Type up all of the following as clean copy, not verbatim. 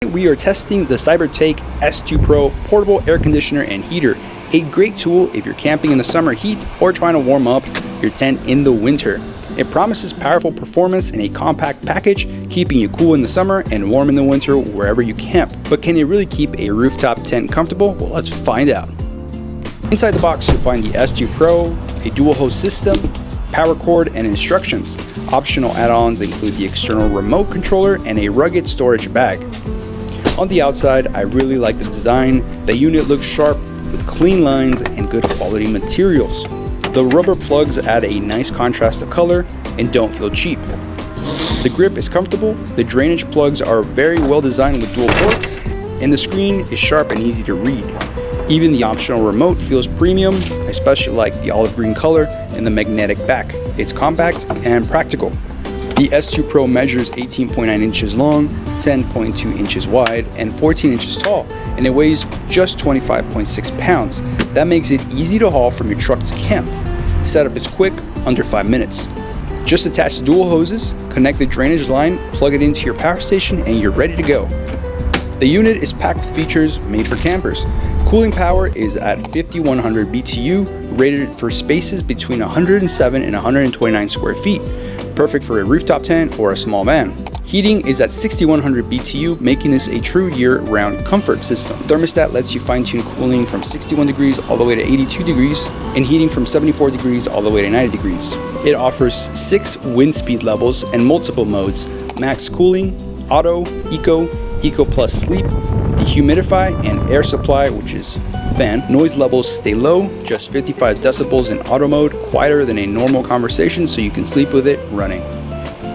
We are testing the CYBERTAKE S2 Pro portable air conditioner and heater, a great tool if you're camping in the summer heat or trying to warm up your tent in the winter. It promises powerful performance in a compact package, keeping you cool in the summer and warm in the winter wherever you camp. But can it really keep a rooftop tent comfortable? Well, let's find out. Inside the box, you'll find the S2 Pro, a dual host system, power cord, and instructions. Optional add-ons include the external remote controller and a rugged storage bag. On the outside, I really like the design. The unit looks sharp with clean lines and good quality materials. The rubber plugs add a nice contrast of color and don't feel cheap. The grip is comfortable, the drainage plugs are very well designed with dual ports, and the screen is sharp and easy to read. Even the optional remote feels premium. I especially like the olive green color and the magnetic back. It's compact and practical. The S2 Pro measures 18.9 inches long, 10.2 inches wide, and 14 inches tall, and it weighs just 25.6 pounds. That makes it easy to haul from your truck to camp. Setup is quick, under 5 minutes. Just attach the dual hoses, connect the drainage line, plug it into your power station, and you're ready to go. The unit is packed with features made for campers. Cooling power is at 5100 BTU, rated for spaces between 107 and 129 square feet. Perfect for a rooftop tent or a small van. Heating is at 6100 BTU, making this a true year-round comfort system. Thermostat lets you fine-tune cooling from 61 degrees all the way to 82 degrees, and heating from 74 degrees all the way to 90 degrees. It offers 6 wind speed levels and multiple modes: max cooling, auto, eco, eco plus sleep, dehumidify, and air supply, which is fan. Noise levels stay low, just 55 decibels in auto mode, quieter than a normal conversation, so you can sleep with it running.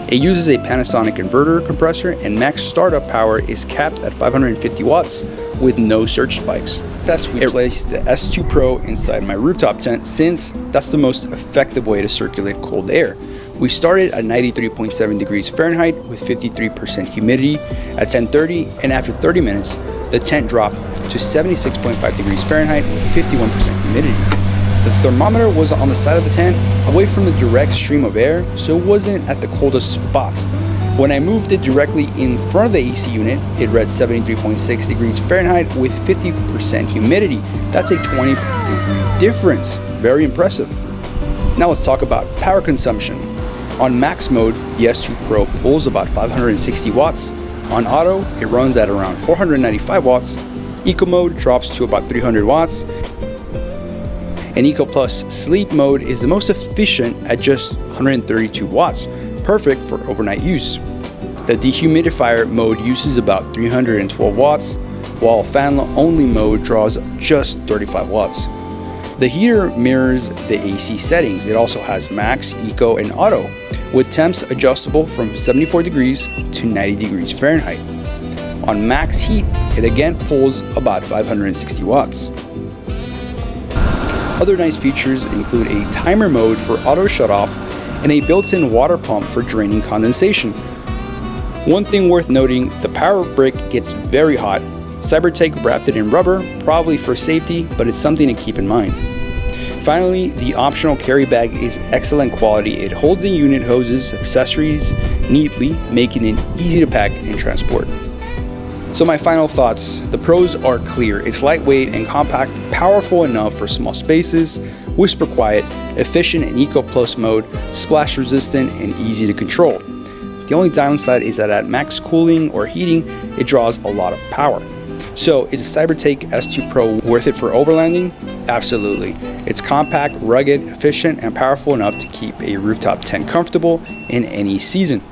It uses a Panasonic inverter compressor, and max startup power is capped at 550 watts with no surge spikes. That's why I placed the S2 Pro inside my rooftop tent, since that's the most effective way to circulate cold air. We started at 93.7 degrees Fahrenheit with 53% humidity at 10:30, and after 30 minutes, the tent dropped to 76.5 degrees Fahrenheit with 51% humidity. The thermometer was on the side of the tent, away from the direct stream of air, so it wasn't at the coldest spots. When I moved it directly in front of the AC unit, it read 73.6 degrees Fahrenheit with 50% humidity. That's a 20-degree difference. Very impressive. Now let's talk about power consumption. On max mode, the S2 Pro pulls about 560 watts. On auto, it runs at around 495 watts. Eco mode drops to about 300 watts. And Eco Plus Sleep mode is the most efficient at just 132 watts, perfect for overnight use. The dehumidifier mode uses about 312 watts, while fan only mode draws just 35 watts. The heater mirrors the AC settings. It also has max, eco, and auto, with temps adjustable from 74 degrees to 90 degrees Fahrenheit. On max heat, it again pulls about 560 watts. Other nice features include a timer mode for auto shutoff and a built-in water pump for draining condensation. One thing worth noting, the power brick gets very hot. CYBERTAKE wrapped it in rubber, probably for safety, but it's something to keep in mind. Finally, the optional carry bag is excellent quality. It holds the unit hoses, accessories neatly, making it easy to pack and transport. So my final thoughts: the pros are clear. It's lightweight and compact, powerful enough for small spaces, whisper quiet, efficient in Eco Plus mode, splash resistant, and easy to control. The only downside is that at max cooling or heating, it draws a lot of power. So is the CYBERTAKE S2 Pro worth it for overlanding? Absolutely. It's compact, rugged, efficient, and powerful enough to keep a rooftop tent comfortable in any season.